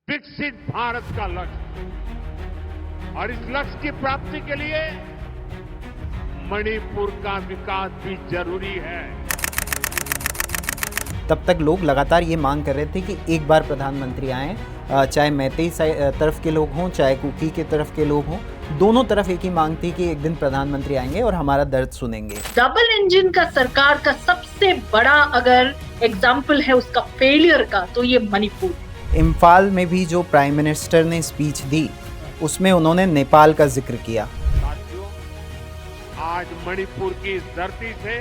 विकसित भारत का लक्ष्य, और इस लक्ष्य की प्राप्ति के लिए मणिपुर का विकास भी जरूरी है। तब तक लोग लगातार ये मांग कर रहे थे कि एक बार प्रधानमंत्री आएँ, चाहे मैतेई तरफ के लोग हों, चाहे कुकी के तरफ के लोग हों, दोनों तरफ एक ही मांग थी कि एक दिन प्रधानमंत्री आएंगे और हमारा दर्द सुनेंगे। डबल इंजन का सरकार का सबसे बड़ा अगर एग्जाम्पल है उसका फेलियर का, तो ये मणिपुर। इम्फाल में भी जो प्राइम मिनिस्टर ने स्पीच दी उसमें उन्होंने नेपाल का जिक्र किया। साथियों, आज मणिपुर की इस धरती से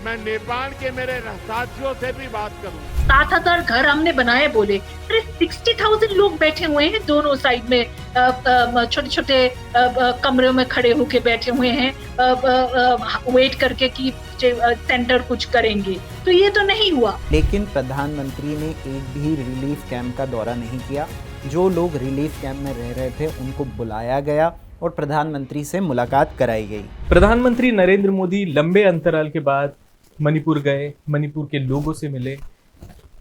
मैं नेपाल के मेरे साथियों से भी बात करूं। 7,000 घर हमने बनाए बोले, अरे 60,000 लोग बैठे हुए हैं दोनों साइड में, छोटे छोटे कमरों में खड़े होके बैठे हुए हैं, वेट करके कि सेंटर कुछ करेंगे। तो ये तो नहीं हुआ। लेकिन प्रधानमंत्री ने एक भी रिलीफ कैंप का दौरा नहीं किया। जो लोग रिलीफ कैंप में रह रहे थे उनको बुलाया गया और प्रधानमंत्री से मुलाकात कराई गई। प्रधानमंत्री नरेंद्र मोदी लंबे अंतराल के बाद मणिपुर गए, मणिपुर के लोगों से मिले।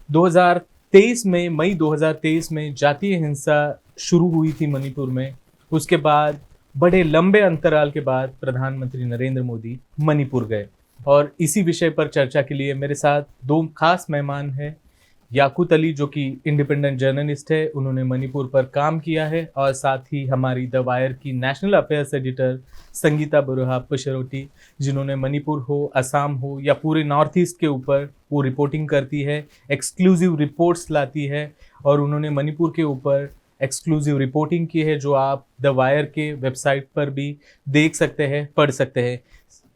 2023 में, मई 2023 में जातीय हिंसा शुरू हुई थी मणिपुर में। उसके बाद बड़े लंबे अंतराल के बाद प्रधानमंत्री नरेंद्र मोदी मणिपुर गए और इसी विषय पर चर्चा के लिए मेरे साथ दो खास मेहमान हैं। याकूत अली जो कि इंडिपेंडेंट जर्नलिस्ट है, उन्होंने मणिपुर पर काम किया है, और साथ ही हमारी द वायर की नेशनल अफेयर्स एडिटर संगीता बरुहा पशरोटी, जिन्होंने मणिपुर हो, असम हो या पूरे नॉर्थ ईस्ट के ऊपर वो रिपोर्टिंग करती है, एक्सक्लूसिव रिपोर्ट्स लाती है, और उन्होंने मणिपुर के ऊपर एक्सक्लूसिव रिपोर्टिंग की है जो आप द वायर के वेबसाइट पर भी देख सकते हैं, पढ़ सकते हैं।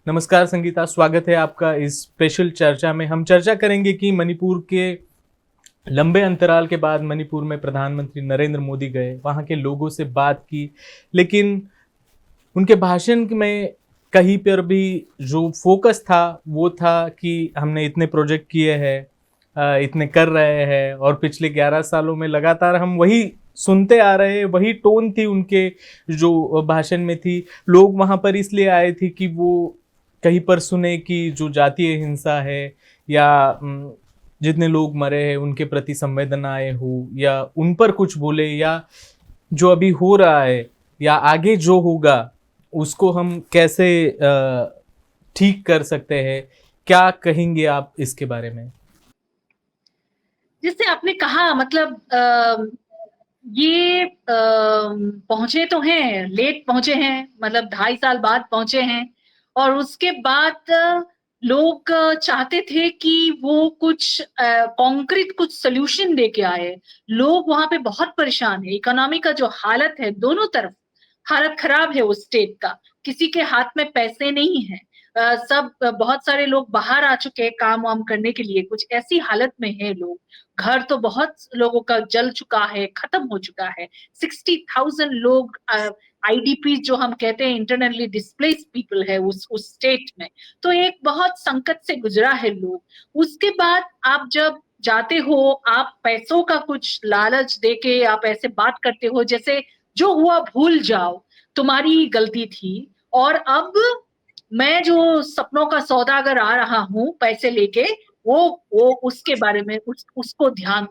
नमस्कार संगीता, स्वागत है आपका इस स्पेशल चर्चा में। हम चर्चा करेंगे कि मणिपुर के लंबे अंतराल के बाद मणिपुर में प्रधानमंत्री नरेंद्र मोदी गए, वहाँ के लोगों से बात की, लेकिन उनके भाषण में कहीं पर भी जो फोकस था वो था कि हमने इतने प्रोजेक्ट किए हैं, इतने कर रहे हैं, और पिछले 11 सालों में लगातार हम वही सुनते आ रहे हैं। वही टोन थी उनके जो भाषण में थी। लोग वहाँ पर इसलिए आए थे कि वो कहीं पर सुने कि जो जातीय हिंसा है या जितने लोग मरे हैं उनके प्रति संवेदनाएं हो, या उन पर कुछ बोले, या जो अभी हो रहा है या आगे जो होगा उसको हम कैसे ठीक कर सकते हैं। क्या कहेंगे आप इसके बारे में? जिससे आपने कहा, मतलब ये पहुंचे तो हैं, लेट पहुंचे हैं, मतलब 2.5 साल बाद पहुंचे हैं, और उसके बाद लोग चाहते थे कि वो कुछ कॉन्क्रीट कुछ सोल्यूशन देके आए। लोग वहां पे बहुत परेशान है। इकोनॉमी का जो हालत है, दोनों तरफ हालत खराब है उस स्टेट का। किसी के हाथ में पैसे नहीं है, सब बहुत सारे लोग बाहर आ चुके हैं काम वाम करने के लिए, कुछ ऐसी हालत में है लोग। घर तो बहुत लोगों का जल चुका है, खत्म हो चुका है। 60,000 लोग आईडीपी जो हम कहते हैं, इंटरनली डिस्प्लेस्ड पीपल है उस स्टेट में। तो एक बहुत संकट से गुजरा है लोग। उसके बाद आप जब जाते हो, आप पैसों का कुछ लालच देके आप ऐसे बात करते हो जैसे जो हुआ भूल जाओ, तुम्हारी ही गलती थी, और अब मैं जो सपनों का सौदागर आ रहा हूं पैसे लेके, वो उसके बारे में उसको ध्यान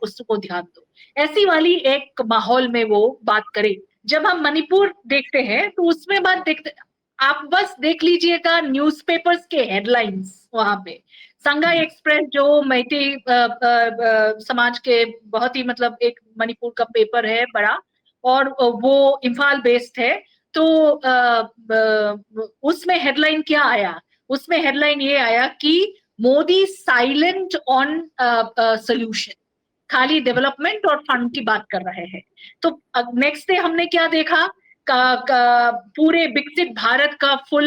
दो। ऐसी वाली एक माहौल में वो बात करे। जब हम मणिपुर देखते हैं तो उसमें बात देखते, आप बस देख लीजिएगा न्यूज़पेपर्स के हेडलाइंस। वहां पे संगाई एक्सप्रेस जो मैतेई समाज के बहुत ही, मतलब एक मणिपुर का पेपर है बड़ा, और वो इम्फाल बेस्ड है। तो उसमें हेडलाइन क्या आया? उसमें हेडलाइन ये आया कि मोदी साइलेंट ऑन सोल्यूशन, खाली डेवलपमेंट और फंड की बात कर रहे हैं। तो नेक्स्ट डे हमने क्या देखा? पूरे विकसित भारत का फुल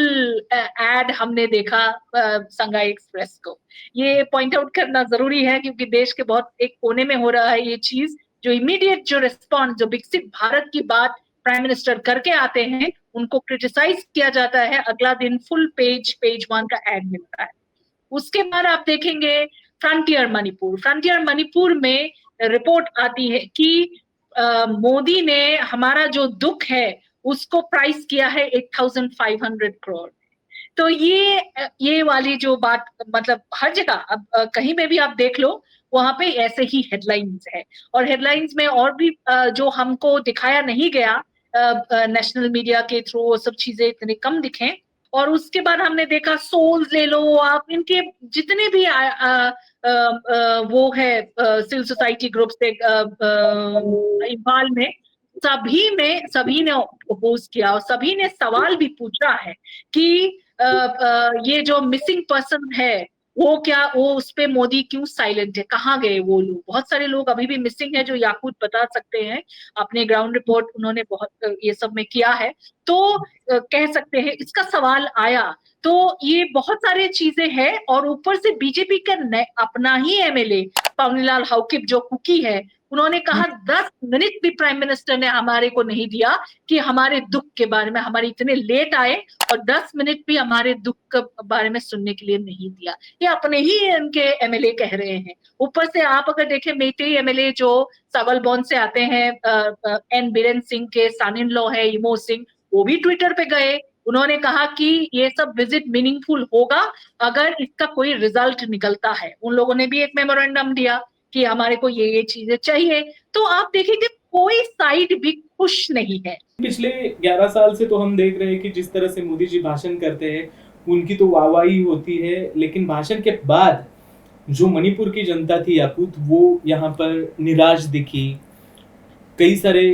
एड हमने देखा संगाई एक्सप्रेस को। ये पॉइंट आउट करना जरूरी है क्योंकि देश के बहुत एक कोने में हो रहा है ये चीज। जो इमीडिएट जो रिस्पॉन्स, जो विकसित भारत की बात प्राइम मिनिस्टर करके आते हैं, उनको क्रिटिसाइज किया जाता है, अगला दिन फुल पेज 1 का एड मिलता है। उसके बाद आप देखेंगे फ्रंटियर मणिपुर में रिपोर्ट आती है कि मोदी ने हमारा जो दुख है उसको प्राइस किया है 8,500 करोड़। तो ये वाली जो बात, मतलब हर जगह अब कहीं में भी आप देख लो, वहां पे ऐसे ही हेडलाइंस है। और हेडलाइंस में और भी जो हमको दिखाया नहीं गया नेशनल मीडिया के थ्रू, वो सब चीजें इतनी कम दिखे। और उसके बाद हमने देखा सोल्स ले लो आप, इनके जितने भी वो है सिविल सोसाइटी ग्रुप से इम्फाल में, सभी ने अपोज किया और सभी ने सवाल भी पूछा है कि ये जो मिसिंग पर्सन है वो उस पे मोदी क्यों साइलेंट है, कहाँ गए वो लोग। बहुत सारे लोग अभी भी मिसिंग है, जो याकूत बता सकते हैं, अपने ग्राउंड रिपोर्ट उन्होंने बहुत ये सब में किया है। तो कह सकते हैं इसका सवाल आया। तो ये बहुत सारी चीजें हैं। और ऊपर से बीजेपी का अपना ही एमएलए पावनीलाल हाउकिप जो कुकी है, उन्होंने कहा 10 मिनट भी प्राइम मिनिस्टर ने हमारे को नहीं दिया कि हमारे दुख के बारे में, हमारे इतने लेट आए और 10 मिनट भी हमारे दुख के बारे में सुनने के लिए नहीं दिया। ये अपने ही इनके एमएलए कह रहे हैं। ऊपर से आप अगर देखें मेटे एमएलए जो सावलबौन से आते हैं, एन बीरेन सिंह के सन इन लॉ है इमो सिंह, वो भी ट्विटर पे गए। उन्होंने कहा कि ये सब विजिट मीनिंगफुल होगा अगर इसका कोई रिजल्ट निकलता है। उन लोगों ने भी एक मेमोरेंडम दिया कि हमारे को ये चीजें चाहिए। तो आप देखेंगे कोई साइड भी खुश नहीं है। पिछले 11 साल से तो हम देख रहे हैं कि जिस तरह से मोदी जी भाषण करते हैं उनकी तो वाहवाही होती है, लेकिन भाषण के बाद जो मणिपुर की जनता थी याकूत, वो यहाँ पर निराश दिखी। कई सारे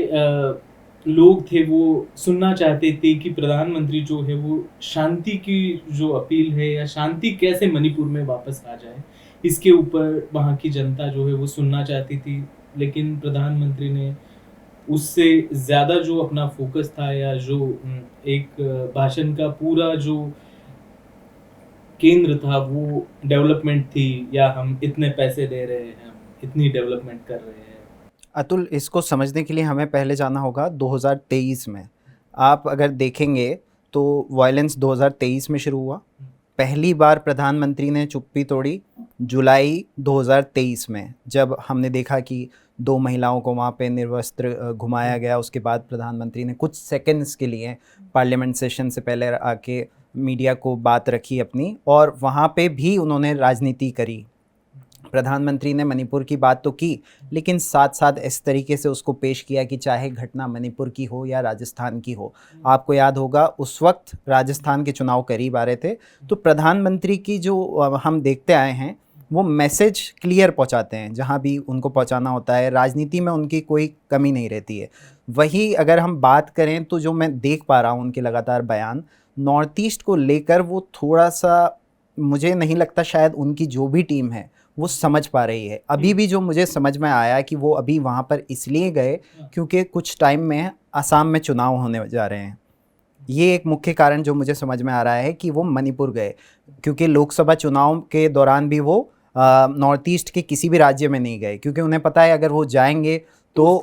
लोग थे वो सुनना चाहते थे कि प्रधानमंत्री जो है वो शांति की जो अपील है या शांति कैसे मणिपुर में वापस आ जाए, इसके ऊपर वहाँ की जनता जो है वो सुनना चाहती थी। लेकिन प्रधानमंत्री ने उससे ज़्यादा जो अपना फोकस था या जो एक भाषण का पूरा जो केंद्र था वो डेवलपमेंट थी, या हम इतने पैसे दे रहे हैं, हम इतनी डेवलपमेंट कर रहे हैं। अतुल, इसको समझने के लिए हमें पहले जाना होगा 2023 में। आप अगर देखेंगे तो वायलेंस 2023 में शुरू हुआ। पहली बार प्रधानमंत्री ने चुप्पी तोड़ी जुलाई 2023 में, जब हमने देखा कि 2 महिलाओं को वहाँ पे निर्वस्त्र घुमाया गया। उसके बाद प्रधानमंत्री ने कुछ सेकंड्स के लिए पार्लियामेंट सेशन से पहले आके मीडिया को बात रखी अपनी, और वहाँ पे भी उन्होंने राजनीति करी। प्रधानमंत्री ने मणिपुर की बात तो की, लेकिन साथ साथ इस तरीके से उसको पेश किया कि चाहे घटना मणिपुर की हो या राजस्थान की हो। आपको याद होगा उस वक्त राजस्थान के चुनाव करीब आ रहे थे, तो प्रधानमंत्री की जो हम देखते आए हैं वो मैसेज क्लियर पहुंचाते हैं जहां भी उनको पहुंचाना होता है। राजनीति में उनकी कोई कमी नहीं रहती है। वही अगर हम बात करें तो जो मैं देख पा रहा हूं उनके लगातार बयान नॉर्थ ईस्ट को लेकर, वो थोड़ा सा, मुझे नहीं लगता शायद उनकी जो भी टीम है वो समझ पा रही है। अभी भी जो मुझे समझ में आया कि वो अभी वहाँ पर इसलिए गए क्योंकि कुछ टाइम में असम में चुनाव होने जा रहे हैं। ये एक मुख्य कारण जो मुझे समझ में आ रहा है कि वो मणिपुर गए, क्योंकि लोकसभा चुनाव के दौरान भी वो नॉर्थ ईस्ट के किसी भी राज्य में नहीं गए, क्योंकि उन्हें पता है अगर वो जाएंगे तो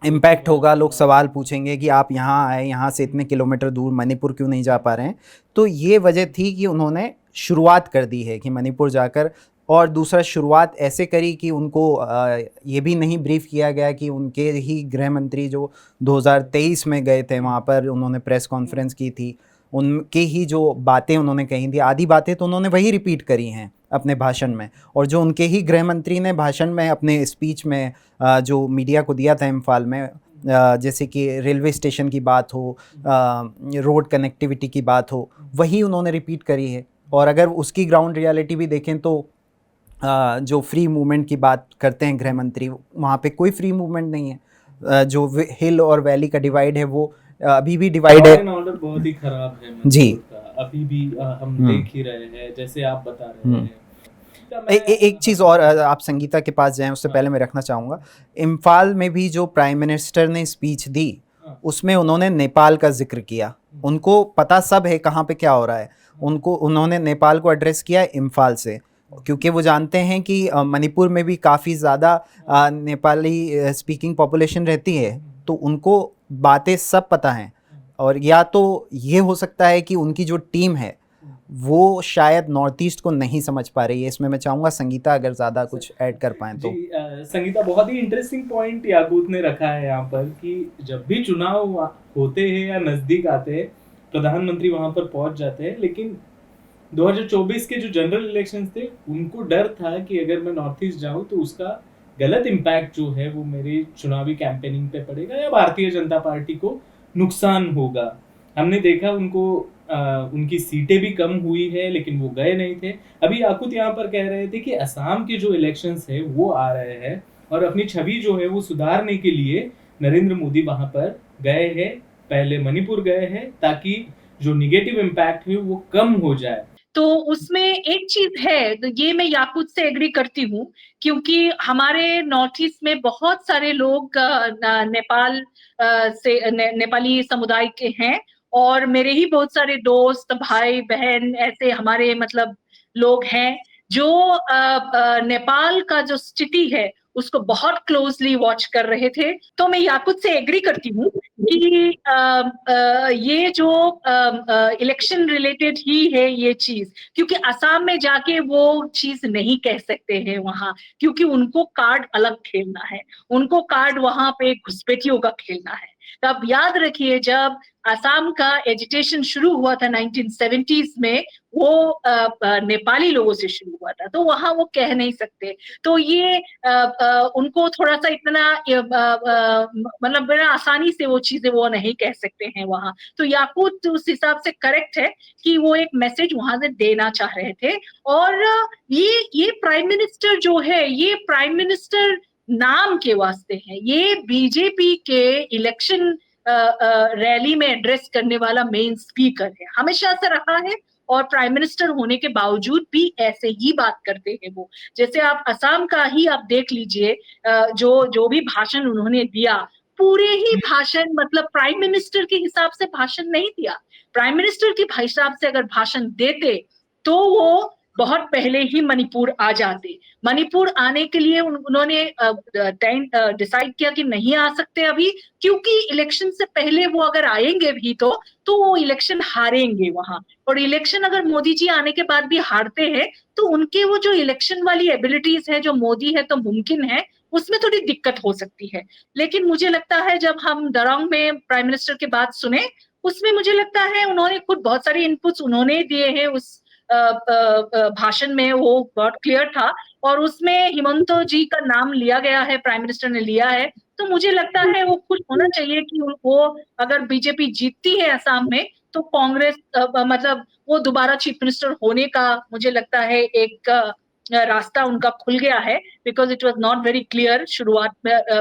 इम्पैक्ट होगा। लोग सवाल पूछेंगे कि आप यहाँ आए, यहाँ से इतने किलोमीटर दूर मणिपुर क्यों नहीं जा पा रहे हैं। तो ये वजह थी कि उन्होंने शुरुआत कर दी है कि मणिपुर जाकर, और दूसरा शुरुआत ऐसे करी कि उनको ये भी नहीं ब्रीफ किया गया कि उनके ही गृह मंत्री जो 2023 में गए थे वहाँ पर, उन्होंने प्रेस कॉन्फ्रेंस की थी, उनके ही जो बातें उन्होंने कही थी, आधी बातें तो उन्होंने वही रिपीट करी हैं अपने भाषण में। और जो उनके ही गृह मंत्री ने भाषण में अपने स्पीच में जो मीडिया को दिया था इम्फाल में, जैसे कि रेलवे स्टेशन की बात हो, रोड कनेक्टिविटी की बात हो, वही उन्होंने रिपीट करी है। और अगर उसकी ग्राउंड रियलिटी भी देखें तो जो फ्री मूवमेंट की बात करते हैं गृह मंत्री, वहाँ पे कोई फ्री मूवमेंट नहीं है। जो हिल और वैली का डिवाइड है वो अभी भी डिवाइड है। ऑर्डर बहुत ही खराब है जी, अभी भी हम देख ही रहे हैं, जैसे आप बता रहे हैं। एक चीज़ और, आप संगीता के पास जाएं उससे पहले मैं रखना चाहूँगा, इम्फाल में भी जो प्राइम मिनिस्टर ने स्पीच दी उसमें उन्होंने नेपाल का जिक्र किया। उनको पता सब है कहाँ पे क्या हो रहा है। उन्होंने नेपाल को एड्रेस किया इम्फाल से, क्योंकि वो जानते हैं कि मणिपुर में भी काफ़ी ज़्यादा नेपाली स्पीकिंग पॉपुलेशन रहती है, तो उनको बातें सब पता हैं। और या तो ये हो सकता है कि उनकी जो टीम है वो शायद नॉर्थ ईस्ट को नहीं समझ पा रही है। इसमें मैं चाहूँगा संगीता अगर ज़्यादा कुछ ऐड कर पाएँ तो। संगीता, बहुत ही इंटरेस्टिंग पॉइंट याकूत ने रखा है यहाँ पर कि जब भी चुनाव होते हैं या नज़दीक आते हैं, प्रधानमंत्री वहाँ पर पहुँच जाते हैं, लेकिन 2024 के जो जनरल इलेक्शंस थे उनको डर था कि अगर मैं नॉर्थ ईस्ट जाऊं तो उसका गलत इम्पैक्ट जो है वो मेरे चुनावी कैंपेनिंग पे पड़ेगा या भारतीय जनता पार्टी को नुकसान होगा। हमने देखा उनको उनकी सीटें भी कम हुई है लेकिन वो गए नहीं थे। अभी याकूत यहाँ पर कह रहे थे कि असम के जो इलेक्शंस है वो आ रहे हैं और अपनी छवि जो है वो सुधारने के लिए नरेंद्र मोदी वहां पर गए हैं, पहले मणिपुर गए हैं ताकि जो निगेटिव इम्पैक्ट है वो कम हो जाए। तो उसमें एक चीज है, तो ये मैं याकूत से एग्री करती हूँ, क्योंकि हमारे नॉर्थ ईस्ट में बहुत सारे लोग नेपाल नेपाली समुदाय के हैं, और मेरे ही बहुत सारे दोस्त भाई बहन ऐसे हमारे मतलब लोग हैं जो नेपाल का जो स्थिति है उसको बहुत क्लोजली वॉच कर रहे थे। तो मैं याकूत से एग्री करती हूँ कि ये जो इलेक्शन रिलेटेड ही है ये चीज, क्योंकि असम में जाके वो चीज नहीं कह सकते हैं वहां, क्योंकि उनको कार्ड अलग खेलना है, उनको कार्ड वहां पे घुसपैठियों का खेलना है। तो आप याद रखिए जब असम का एजिटेशन शुरू हुआ था 1970s में, वो नेपाली लोगों से शुरू हुआ था, तो वहां वो कह नहीं सकते। तो ये उनको थोड़ा सा इतना मतलब बड़ा आसानी से वो चीजें वो नहीं कह सकते हैं वहां। तो याकूत उस हिसाब से करेक्ट है कि वो एक मैसेज वहां से देना चाह रहे थे। और ये प्राइम मिनिस्टर जो है, ये प्राइम मिनिस्टर नाम के वास्ते है, ये बीजेपी के इलेक्शन रैली में एड्रेस करने वाला मेन स्पीकर है, हमेशा से रहा है, और प्राइम मिनिस्टर होने के बावजूद भी ऐसे ही बात करते हैं वो। जैसे आप असम का ही आप देख लीजिए, जो भी भाषण उन्होंने दिया, पूरे ही भाषण मतलब प्राइम मिनिस्टर के हिसाब से भाषण नहीं दिया। प्राइम मिनिस्टर के हिसाब से अगर भाषण देते तो वो बहुत पहले ही मणिपुर आ जाते। मणिपुर आने के लिए उन्होंने डिसाइड किया कि नहीं आ सकते अभी, क्योंकि इलेक्शन से पहले वो अगर आएंगे भी तो वो इलेक्शन हारेंगे वहां, और इलेक्शन अगर मोदी जी आने के बाद भी हारते हैं तो उनके वो जो इलेक्शन वाली एबिलिटीज है जो मोदी है तो मुमकिन है, उसमें थोड़ी दिक्कत हो सकती है। लेकिन मुझे लगता है जब हम दरंग में प्राइम मिनिस्टर की बात सुने, उसमें मुझे लगता है उन्होंने खुद बहुत सारे इनपुट्स उन्होंने दिए हैं उस भाषण में, वो बहुत क्लियर था, और उसमें हिमंत जी का नाम लिया गया है, प्राइम मिनिस्टर ने लिया है। तो मुझे लगता है वो खुश होना चाहिए कि वो अगर बीजेपी जीतती है असम में तो कांग्रेस मतलब वो दोबारा चीफ मिनिस्टर होने का मुझे लगता है एक रास्ता उनका खुल गया है, because it was not very clear शुरुआत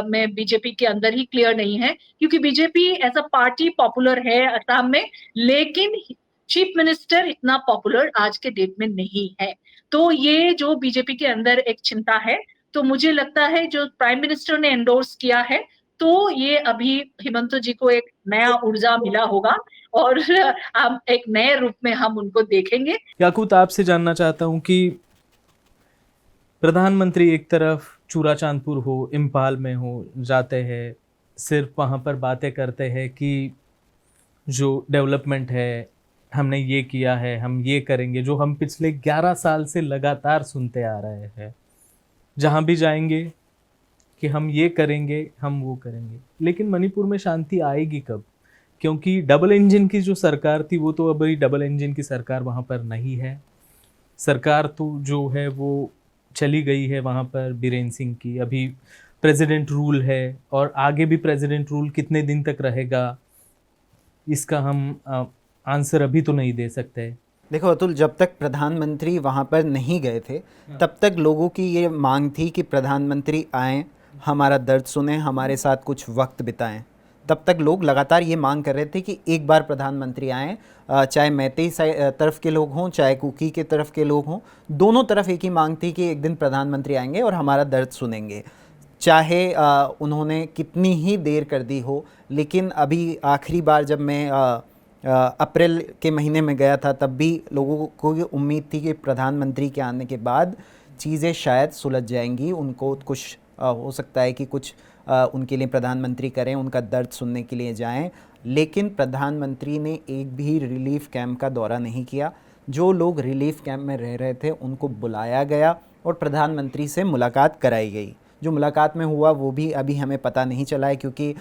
में बीजेपी के अंदर ही क्लियर नहीं है, क्योंकि BJP as a party popular है असम में, लेकिन चीफ मिनिस्टर इतना पॉपुलर आज के डेट में नहीं है। तो ये जो बीजेपी के अंदर एक चिंता है, तो मुझे लगता है जो प्राइम मिनिस्टर ने एंडोर्स किया है तो ये अभी हिमंत जी को एक नया ऊर्जा मिला होगा, और हम एक नए रूप में हम उनको देखेंगे। याकूत, आपसे जानना चाहता हूं कि प्रधानमंत्री एक तरफ चूरा चांदपुर हो, इम्फाल में हो, जाते हैं, सिर्फ वहाँ पर बातें करते हैं कि जो डेवलपमेंट है हमने ये किया है, हम ये करेंगे, जो हम पिछले 11 साल से लगातार सुनते आ रहे हैं। जहाँ भी जाएंगे कि हम ये करेंगे, हम वो करेंगे, लेकिन मणिपुर में शांति आएगी कब? क्योंकि डबल इंजन की जो सरकार थी वो तो अभी डबल इंजन की सरकार वहाँ पर नहीं है। सरकार तो जो है वो चली गई है वहाँ पर बीरेन सिंह की, अभी प्रेसिडेंट रूल है, और आगे भी प्रेसिडेंट रूल कितने दिन तक रहेगा इसका हम आंसर अभी तो नहीं दे सकते। देखो अतुल, जब तक प्रधानमंत्री वहाँ पर नहीं गए थे तब तक लोगों की ये मांग थी कि प्रधानमंत्री आएँ, हमारा दर्द सुने, हमारे साथ कुछ वक्त बिताएं। तब तक लोग लगातार ये मांग कर रहे थे कि एक बार प्रधानमंत्री आएँ, चाहे मैतेई तरफ के लोग हों चाहे कुकी के तरफ के लोग हों, दोनों तरफ एक ही मांग थी कि एक दिन प्रधानमंत्री आएंगे और हमारा दर्द सुनेंगे, चाहे उन्होंने कितनी ही देर कर दी हो। लेकिन अभी आखिरी बार जब मैं अप्रैल के महीने में गया था तब भी लोगों को ये उम्मीद थी कि प्रधानमंत्री के आने के बाद चीज़ें शायद सुलझ जाएंगी, उनको कुछ हो सकता है कि कुछ उनके लिए प्रधानमंत्री करें, उनका दर्द सुनने के लिए जाएं। लेकिन प्रधानमंत्री ने एक भी रिलीफ कैंप का दौरा नहीं किया। जो लोग रिलीफ कैंप में रह रहे थे उनको बुलाया गया और प्रधानमंत्री से मुलाकात कराई गई। जो मुलाकात में हुआ वो भी अभी हमें पता नहीं चला है, क्योंकि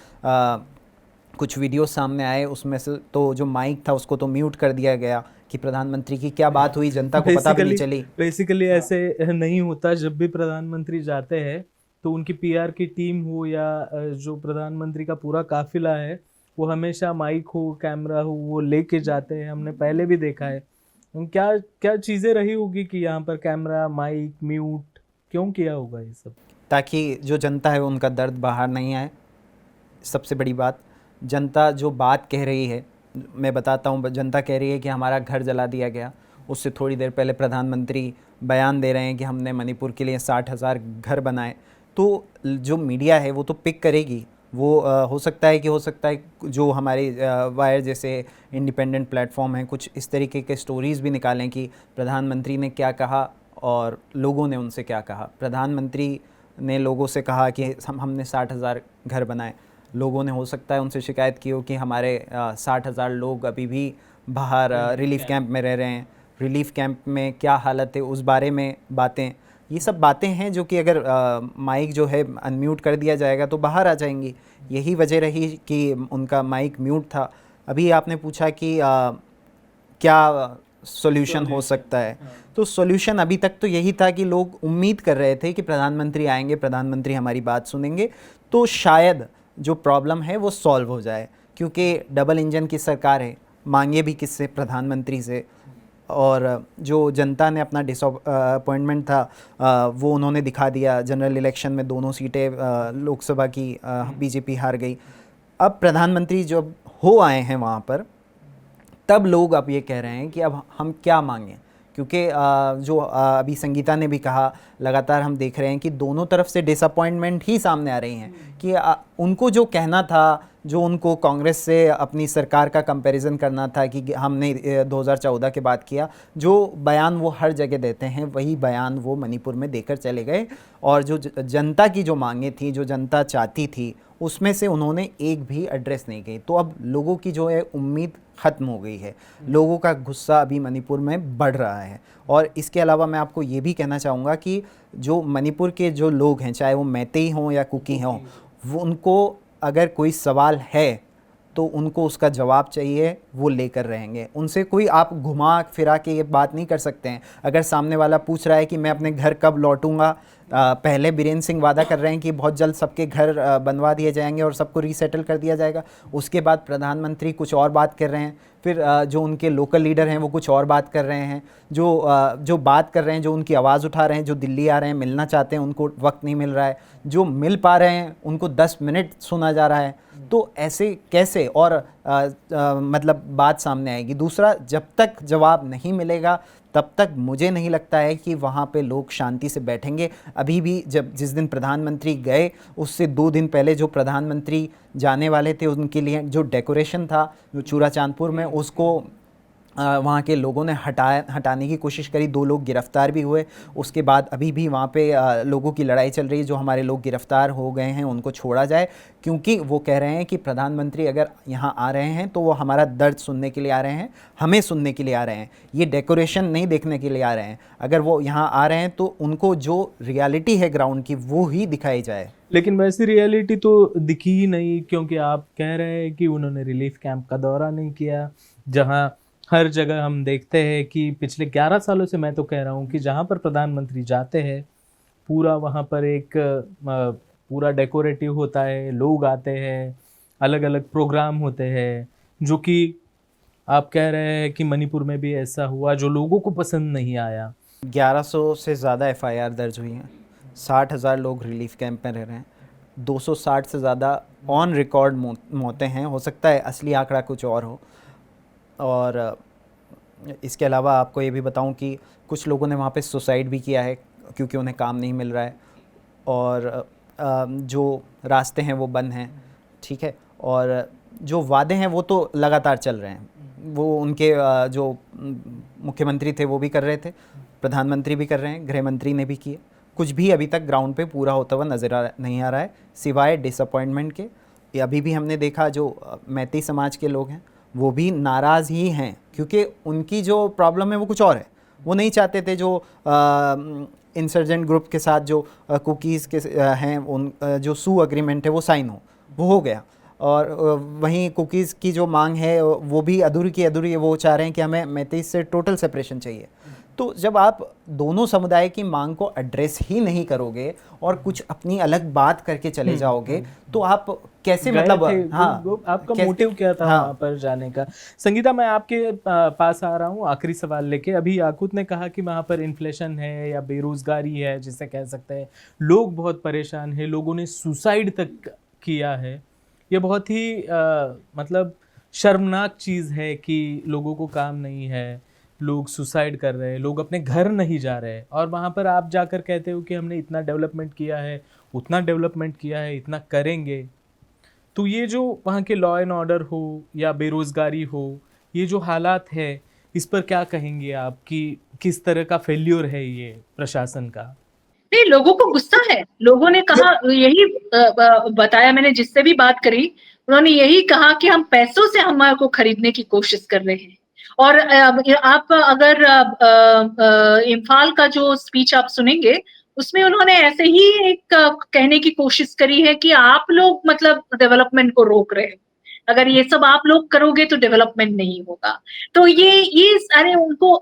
कुछ वीडियो सामने आए उसमें से तो जो माइक था उसको तो म्यूट कर दिया गया, कि प्रधानमंत्री की क्या बात हुई, जनता को पता भी नहीं चली। बेसिकली ऐसे नहीं होता। जब भी प्रधानमंत्री जाते हैं तो उनकी पीआर की टीम हो या जो प्रधानमंत्री का पूरा काफिला है वो हमेशा माइक हो कैमरा हो वो लेके जाते हैं। हमने पहले भी देखा है। क्या क्या चीजें रही होगी कि यहाँ पर कैमरा माइक म्यूट क्यों किया होगा ये सब? ताकि जो जनता है उनका दर्द बाहर नहीं आए। सबसे बड़ी बात, जनता जो बात कह रही है, मैं बताता हूँ, जनता कह रही है कि हमारा घर जला दिया गया। उससे थोड़ी देर पहले प्रधानमंत्री बयान दे रहे हैं कि हमने मणिपुर के लिए 60,000 घर बनाए। तो जो मीडिया है वो तो पिक करेगी। वो हो सकता है जो हमारे वायर जैसे इंडिपेंडेंट प्लेटफॉर्म हैं कुछ इस तरीके के स्टोरीज़ भी निकालें कि प्रधानमंत्री ने क्या कहा और लोगों ने उनसे क्या कहा। प्रधानमंत्री ने लोगों से कहा कि हमने 60,000 घर बनाए। लोगों ने हो सकता है उनसे शिकायत की हो कि हमारे 60,000 लोग अभी भी बाहर रिलीफ कैंप में रह रहे हैं। रिलीफ कैंप में क्या हालत है उस बारे में बातें, ये सब बातें हैं जो कि अगर माइक जो है अनम्यूट कर दिया जाएगा तो बाहर आ जाएंगी। यही वजह रही कि उनका माइक म्यूट था। अभी आपने पूछा कि क्या सॉल्यूशन हो सकता है, तो सॉल्यूशन अभी तक तो यही था कि लोग उम्मीद कर रहे थे कि प्रधानमंत्री आएंगे, प्रधानमंत्री हमारी बात सुनेंगे तो शायद जो प्रॉब्लम है वो सॉल्व हो जाए। क्योंकि डबल इंजन की सरकार है, मांगे भी किससे? प्रधानमंत्री से। और जो जनता ने अपना डिसअपॉइंटमेंट था वो उन्होंने दिखा दिया। जनरल इलेक्शन में दोनों सीटें लोकसभा की बीजेपी हार गई। अब प्रधानमंत्री जब हो आए हैं वहाँ पर, तब लोग अब ये कह रहे हैं कि अब हम क्या मांगें। क्योंकि जो अभी संगीता ने भी कहा, लगातार हम देख रहे हैं कि दोनों तरफ से डिसअपॉइंटमेंट ही सामने आ रही हैं कि उनको जो कहना था, जो उनको कांग्रेस से अपनी सरकार का कंपैरिजन करना था कि हमने 2014 के बाद किया, जो बयान वो हर जगह देते हैं वही बयान वो मणिपुर में देकर चले गए। और जो जनता की जो मांगें थी, जो जनता चाहती थी, उसमें से उन्होंने एक भी एड्रेस नहीं की। तो अब लोगों की जो है उम्मीद ख़त्म हो गई है। लोगों का गुस्सा अभी मणिपुर में बढ़ रहा है। और इसके अलावा मैं आपको ये भी कहना चाहूँगा कि जो मणिपुर के जो लोग हैं, चाहे वो मैतेई हों या कुकी हों, वो उनको अगर कोई सवाल है तो उनको उसका जवाब चाहिए, वो लेकर रहेंगे। उनसे कोई आप घुमा फिरा के ये बात नहीं कर सकते हैं। अगर सामने वाला पूछ रहा है कि मैं अपने घर कब लौटूंगा, पहले बीरेंद्र सिंह वादा कर रहे हैं कि बहुत जल्द सबके घर बनवा दिए जाएंगे और सबको रीसेटल कर दिया जाएगा। उसके बाद प्रधानमंत्री कुछ और बात कर रहे हैं, फिर जो उनके लोकल लीडर हैं वो कुछ और बात कर रहे हैं। जो बात कर रहे हैं, जो उनकी आवाज़ उठा रहे हैं, जो दिल्ली आ रहे हैं, मिलना चाहते हैं, उनको वक्त नहीं मिल रहा है। जो मिल पा रहे हैं उनको 10 मिनट सुना जा रहा है। तो ऐसे कैसे और मतलब बात सामने आएगी। दूसरा, जब तक जवाब नहीं मिलेगा तब तक मुझे नहीं लगता है कि वहाँ पे लोग शांति से बैठेंगे। अभी भी जिस दिन प्रधानमंत्री गए उससे 2 दिन पहले जो प्रधानमंत्री जाने वाले थे उनके लिए जो डेकोरेशन था जो चूरा चांदपुर में, उसको वहाँ के लोगों ने हटाने की कोशिश करी। 2 लोग गिरफ्तार भी हुए। उसके बाद अभी भी वहाँ पे लोगों की लड़ाई चल रही है। जो हमारे लोग गिरफ्तार हो गए हैं उनको छोड़ा जाए, क्योंकि वो कह रहे हैं कि प्रधानमंत्री अगर यहाँ आ रहे हैं तो वो हमारा दर्द सुनने के लिए आ रहे हैं, हमें सुनने के लिए आ रहे हैं, ये डेकोरेशन नहीं देखने के लिए आ रहे हैं। अगर वो यहाँ आ रहे हैं तो उनको जो रियलिटी है ग्राउंड की वो ही दिखाई जाए। लेकिन वैसी रियलिटी तो दिखी ही नहीं, क्योंकि आप कह रहे हैं कि उन्होंने रिलीफ कैंप का दौरा नहीं किया, जहाँ हर जगह हम देखते हैं कि पिछले 11 सालों से मैं तो कह रहा हूँ कि जहाँ पर प्रधानमंत्री जाते हैं पूरा वहाँ पर एक पूरा डेकोरेटिव होता है, लोग आते हैं, अलग अलग प्रोग्राम होते हैं, जो कि आप कह रहे हैं कि मणिपुर में भी ऐसा हुआ जो लोगों को पसंद नहीं आया। 1100 से ज़्यादा FIR दर्ज हुई हैं, 60,000 लोग रिलीफ कैंप में रह रहे हैं, 260 से ज़्यादा ऑन रिकॉर्ड मौतें हैं। हो सकता है असली आंकड़ा कुछ और हो। और इसके अलावा आपको ये भी बताऊं कि कुछ लोगों ने वहाँ पे सुसाइड भी किया है क्योंकि उन्हें काम नहीं मिल रहा है और जो रास्ते हैं वो बंद हैं, ठीक है। और जो वादे हैं वो तो लगातार चल रहे हैं। वो उनके जो मुख्यमंत्री थे वो भी कर रहे थे, प्रधानमंत्री भी कर रहे हैं, गृह मंत्री ने भी किए। कुछ भी अभी तक ग्राउंड पे पूरा होता हुआ नज़र नहीं आ रहा है, सिवाय डिसअपॉइंटमेंट के। अभी भी हमने देखा जो मैती समाज के लोग हैं वो भी नाराज़ ही हैं, क्योंकि उनकी जो प्रॉब्लम है वो कुछ और है। वो नहीं चाहते थे जो इंसर्जेंट ग्रुप के साथ जो कुकीज़ के हैं उन जो सू एग्रीमेंट है वो साइन हो, वो हो गया। और वहीं कुकीज़ की जो मांग है वो भी अधूरी की अधूरी है। वो चाह रहे हैं कि हमें मैतेईस से टोटल सेपरेशन चाहिए। तो जब आप दोनों समुदाय की मांग को एड्रेस ही नहीं करोगे और कुछ अपनी अलग बात करके चले जाओगे तो आप कैसे, मतलब आपका मोटिव क्या था वहाँ पर जाने का? संगीता, मैं आपके पास आ रहा हूँ आखिरी सवाल लेके। अभी याकूत ने कहा कि वहाँ पर इन्फ्लेशन है या बेरोजगारी है जिसे कह सकते हैं, लोग बहुत परेशान हैं, लोगों ने सुसाइड तक किया है। ये बहुत ही मतलब शर्मनाक चीज़ है कि लोगों को काम नहीं है, लोग सुसाइड कर रहे हैं, लोग अपने घर नहीं जा रहे हैं, और वहाँ पर आप जाकर कहते हो कि हमने इतना डेवलपमेंट किया है, उतना डेवलपमेंट किया है, इतना करेंगे। तो ये जो वहाँ के लॉ एंड ऑर्डर हो या बेरोजगारी हो, ये जो हालात है, इस पर क्या कहेंगे आप कि किस तरह का फेल्योर है ये प्रशासन का? नहीं, लोगों को गुस्सा है। लोगों ने कहा, यही बताया मैंने, जिससे भी बात करी उन्होंने यही कहा कि हम पैसों से हमारे को खरीदने की कोशिश कर रहे हैं। और आप अगर इम्फाल का जो स्पीच आप सुनेंगे उसमें उन्होंने ऐसे ही एक कहने की कोशिश करी है कि आप लोग मतलब डेवलपमेंट को रोक रहे हैं, अगर ये सब आप लोग करोगे तो डेवलपमेंट नहीं होगा। तो ये सारे उनको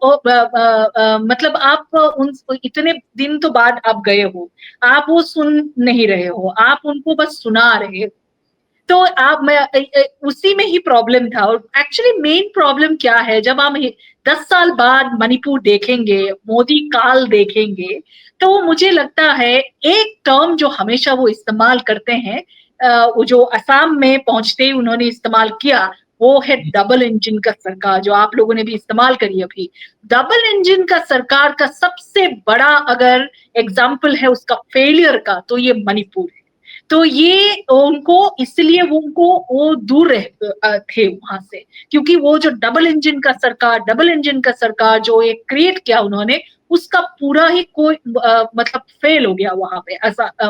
मतलब आप उन इतने दिन तो बाद आप गए हो, आप वो सुन नहीं रहे हो, आप उनको बस सुना रहे हो। तो उसी में ही प्रॉब्लम था। और एक्चुअली मेन प्रॉब्लम क्या है, जब हम 10 साल बाद मणिपुर देखेंगे, मोदी काल देखेंगे, तो मुझे लगता है एक टर्म जो हमेशा वो इस्तेमाल करते हैं, वो जो असम में पहुंचते ही उन्होंने इस्तेमाल किया, वो है डबल इंजन का सरकार, जो आप लोगों ने भी इस्तेमाल करी अभी। डबल इंजन का सरकार का सबसे बड़ा अगर एग्जाम्पल है उसका फेलियर का, तो ये मणिपुर है। तो ये उनको इसलिए वो दूर थे वहां से, क्योंकि वो जो डबल इंजन का सरकार जो एक क्रिएट किया उन्होंने, उसका पूरा ही कोई मतलब फेल हो गया वहां पे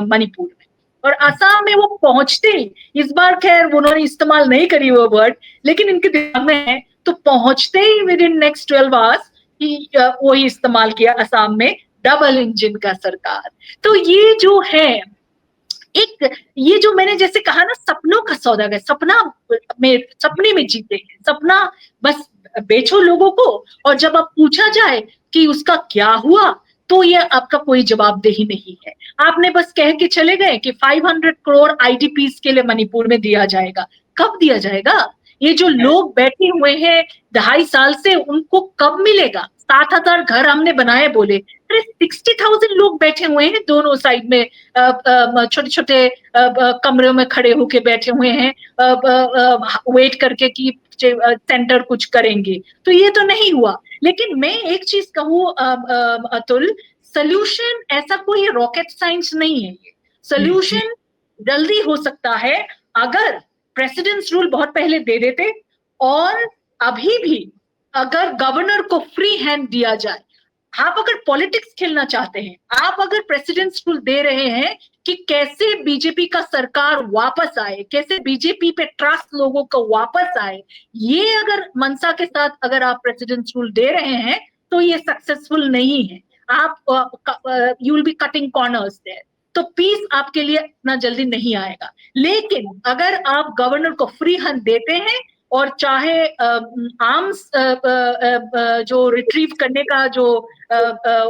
मणिपुर में। और असम में वो पहुंचते ही, इस बार खैर उन्होंने इस्तेमाल नहीं करी वो वर्ड, लेकिन इनके दिमाग में है, तो पहुंचते ही विद इन नेक्स्ट 12 आवर्स वही इस्तेमाल किया असम में, डबल इंजन का सरकार। तो ये जो है एक, ये जो मैंने जैसे कहा ना, सपनों का सौदागर, सपने में जीते हैं, सपना बस बेचो लोगों को, और जब अब पूछा जाए कि उसका क्या हुआ, तो ये आपका कोई जवाबदेही नहीं है। आपने बस कह के चले गए कि 500 करोड़ आईडीपीज के लिए मणिपुर में दिया जाएगा। कब दिया जाएगा? ये जो लोग बैठे हुए हैं 2.5 साल से, उनको कब मिलेगा? 7,000 घर हमने बनाए बोले, अरे 60,000 लोग बैठे हुए हैं दोनों साइड में, छोटे छोटे कमरों में खड़े होके बैठे हुए हैं, वेट करके कि सेंटर कुछ करेंगे। तो ये तो नहीं हुआ। लेकिन मैं एक चीज कहूँ अतुल, सोल्यूशन ऐसा कोई रॉकेट साइंस नहीं है। ये सोल्यूशन जल्दी हो सकता है अगर प्रेसिडेंट्स रूल बहुत पहले दे देते, और अभी भी अगर गवर्नर को फ्री हैंड दिया जाए। आप अगर पॉलिटिक्स खेलना चाहते हैं, आप अगर प्रेसिडेंट्स रूल दे रहे हैं कि कैसे बीजेपी का सरकार वापस आए, कैसे बीजेपी पे ट्रस्ट लोगों को वापस आए, ये अगर मनसा के साथ अगर आप प्रेसिडेंट्स रूल दे रहे हैं, तो ये सक्सेसफुल नहीं है। आप you will be cutting corners there. तो पीस आपके लिए इतना जल्दी नहीं आएगा। लेकिन अगर आप गवर्नर को फ्री हैंड देते हैं, और चाहे आर्म्स जो रिट्रीव करने का जो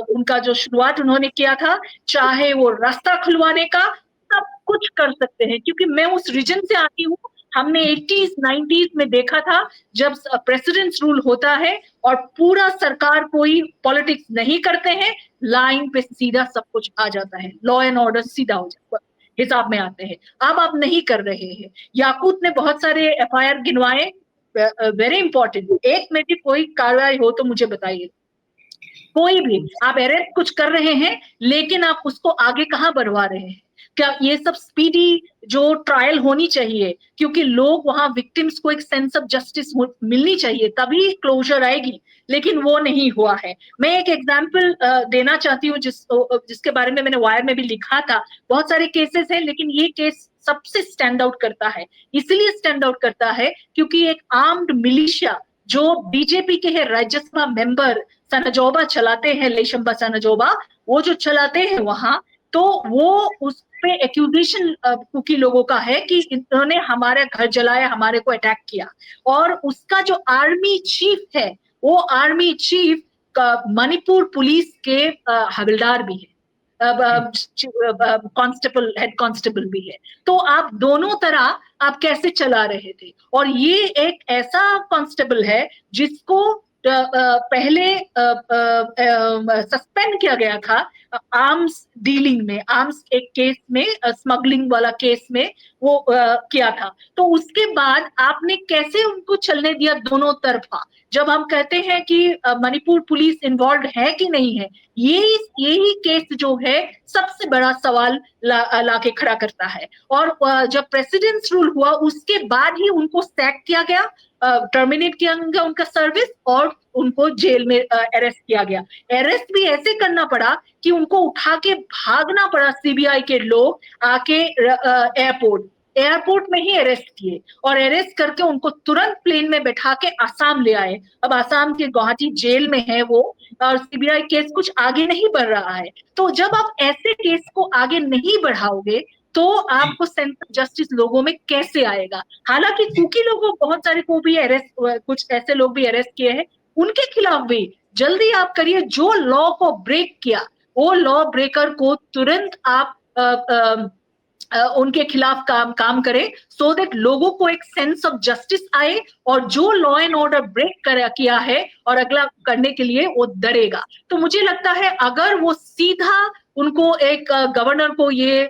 उनका जो शुरुआत उन्होंने किया था, चाहे वो रास्ता खुलवाने का, सब कुछ कर सकते हैं। क्योंकि मैं उस रीजन से आती हूँ, हमने 80s 90s में देखा था, जब प्रेसिडेंट्स रूल होता है और पूरा सरकार कोई पॉलिटिक्स नहीं करते हैं, लाइन पे सीधा सब कुछ आ जाता है, लॉ एंड ऑर्डर सीधा हो जाता है, हिसाब में आते हैं। अब आप नहीं कर रहे हैं। याकूत ने बहुत सारे एफआईआर गिनवाए, वेरी इंपॉर्टेंट। एक में भी कोई कार्रवाई हो तो मुझे बताइए। कोई भी आप अरेस्ट कुछ कर रहे हैं, लेकिन आप उसको आगे कहाँ बढ़वा रहे हैं? क्या ये सब स्पीडी जो ट्रायल होनी चाहिए, क्योंकि लोग वहां विक्टिम्स को एक सेंस ऑफ जस्टिस मिलनी चाहिए, तभी क्लोजर आएगी। लेकिन वो नहीं हुआ है। मैं एक एग्जांपल देना चाहती हूँ जिसके बारे में मैंने वायर में भी लिखा था। बहुत सारे केसेस हैं, लेकिन ये केस सबसे स्टैंड आउट करता है। इसलिए स्टैंड आउट करता है क्योंकि एक आर्म्ड मिलिशिया जो बीजेपी के है राज्यसभा मेंबर सनाजोबा चलाते हैं, लेशंबा सनाजोबा, वो जो चलाते हैं वहां, तो वो पे एक्यूजेशन कुकी लोगों का है कि इन्होंने हमारे घर जलाया, हमारे को अटैक किया, और उसका जो आर्मी चीफ है वो आर्मी चीफ मणिपुर पुलिस के हवलदार भी है, कांस्टेबल, हेड कांस्टेबल भी है। तो आप दोनों तरह आप कैसे चला रहे थे? और ये एक ऐसा कांस्टेबल है जिसको पहले सस्पेंड किया गया था आर्म्स डीलिंग में, आर्म्स एक केस में, स्मगलिंग वाला केस में वो किया था। तो उसके बाद आपने कैसे उनको चलने दिया दोनों तरफा? जब हम कहते हैं कि मणिपुर पुलिस इन्वॉल्व है कि नहीं है, यही केस जो है सबसे बड़ा सवाल लाके खड़ा करता है। और जब प्रेसिडेंट्स रूल हुआ उसके बाद ही उनको सैक किया गया, टर्मिनेट किया गया उनका सर्विस, और उनको जेल में अरेस्ट किया गया। अरेस्ट भी ऐसे करना पड़ा कि उनको उठा के भागना पड़ा, सीबीआई के लोग आके एयरपोर्ट में ही अरेस्ट किए, और अरेस्ट करके उनको तुरंत प्लेन में बैठा के आसाम ले आए। अब आसाम के गुवाहाटी जेल में है वो, और सीबीआई केस कुछ आगे नहीं बढ़ रहा है। तो जब आप ऐसे केस को आगे नहीं बढ़ाओगे तो आपको सेंस ऑफ जस्टिस लोगों में कैसे आएगा? हालांकि कुकी लोगों, बहुत सारे को भी अरेस्ट, कुछ ऐसे लोग भी अरेस्ट किए हैं, उनके खिलाफ भी जल्दी आप करिए। जो लॉ को ब्रेक किया वो लॉ ब्रेकर को तुरंत आप उनके खिलाफ काम करें, सो दैट लोगों को एक सेंस ऑफ जस्टिस आए, और जो लॉ एंड ऑर्डर ब्रेक किया है और अगला करने के लिए वो डरेगा। तो मुझे लगता है अगर वो सीधा उनको एक गवर्नर को ये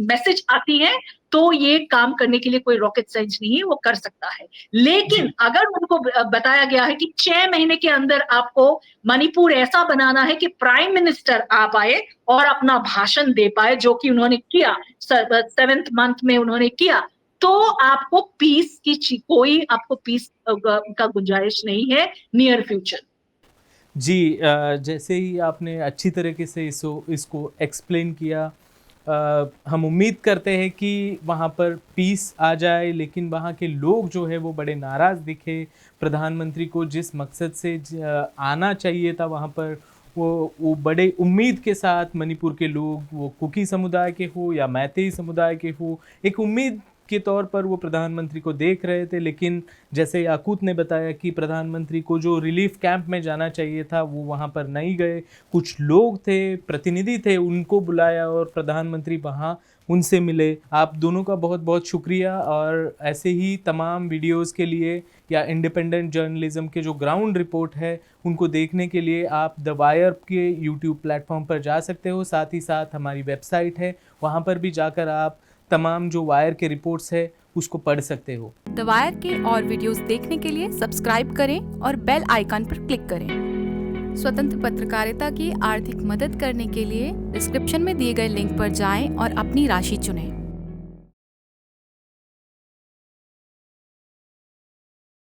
मैसेज आती है तो ये काम करने के लिए कोई रॉकेट साइंस नहीं है, वो कर सकता है। लेकिन अगर उनको बताया गया है कि 6 महीने के अंदर आपको मणिपुर ऐसा बनाना है कि प्राइम मिनिस्टर आ पाए और अपना भाषण दे पाए, जो कि उन्होंने किया 7th मंथ में उन्होंने किया, तो आपको पीस की कोई आपको पीस का गुंजाइश नहीं है नियर फ्यूचर। जी, जैसे ही आपने अच्छी तरीके से इसको एक्सप्लेन किया, हम उम्मीद करते हैं कि वहाँ पर पीस आ जाए, लेकिन वहाँ के लोग जो है वो बड़े नाराज़ दिखे। प्रधानमंत्री को जिस मकसद से आना चाहिए था वहाँ पर, वो बड़े उम्मीद के साथ मणिपुर के लोग, वो कुकी समुदाय के हो या मैतेई समुदाय के हो, एक उम्मीद के तौर पर वो प्रधानमंत्री को देख रहे थे। लेकिन जैसे याकूत ने बताया कि प्रधानमंत्री को जो रिलीफ कैंप में जाना चाहिए था वो वहाँ पर नहीं गए। कुछ लोग थे, प्रतिनिधि थे, उनको बुलाया और प्रधानमंत्री वहाँ उनसे मिले। आप दोनों का बहुत बहुत शुक्रिया। और ऐसे ही तमाम वीडियोस के लिए या इंडिपेंडेंट जर्नलिज्म के जो ग्राउंड रिपोर्ट है उनको देखने के लिए आप द वायर के यूट्यूब प्लेटफॉर्म पर जा सकते हो। साथ ही साथ हमारी वेबसाइट है, वहाँ पर भी जाकर आप तमाम जो वायर के रिपोर्ट्स है उसको पढ़ सकते हो। द वायर के और वीडियोस देखने के लिए सब्सक्राइब करें और बेल आइकन पर क्लिक करें। स्वतंत्र पत्रकारिता की आर्थिक मदद करने के लिए डिस्क्रिप्शन में दिए गए लिंक पर जाएं और अपनी राशि चुनें।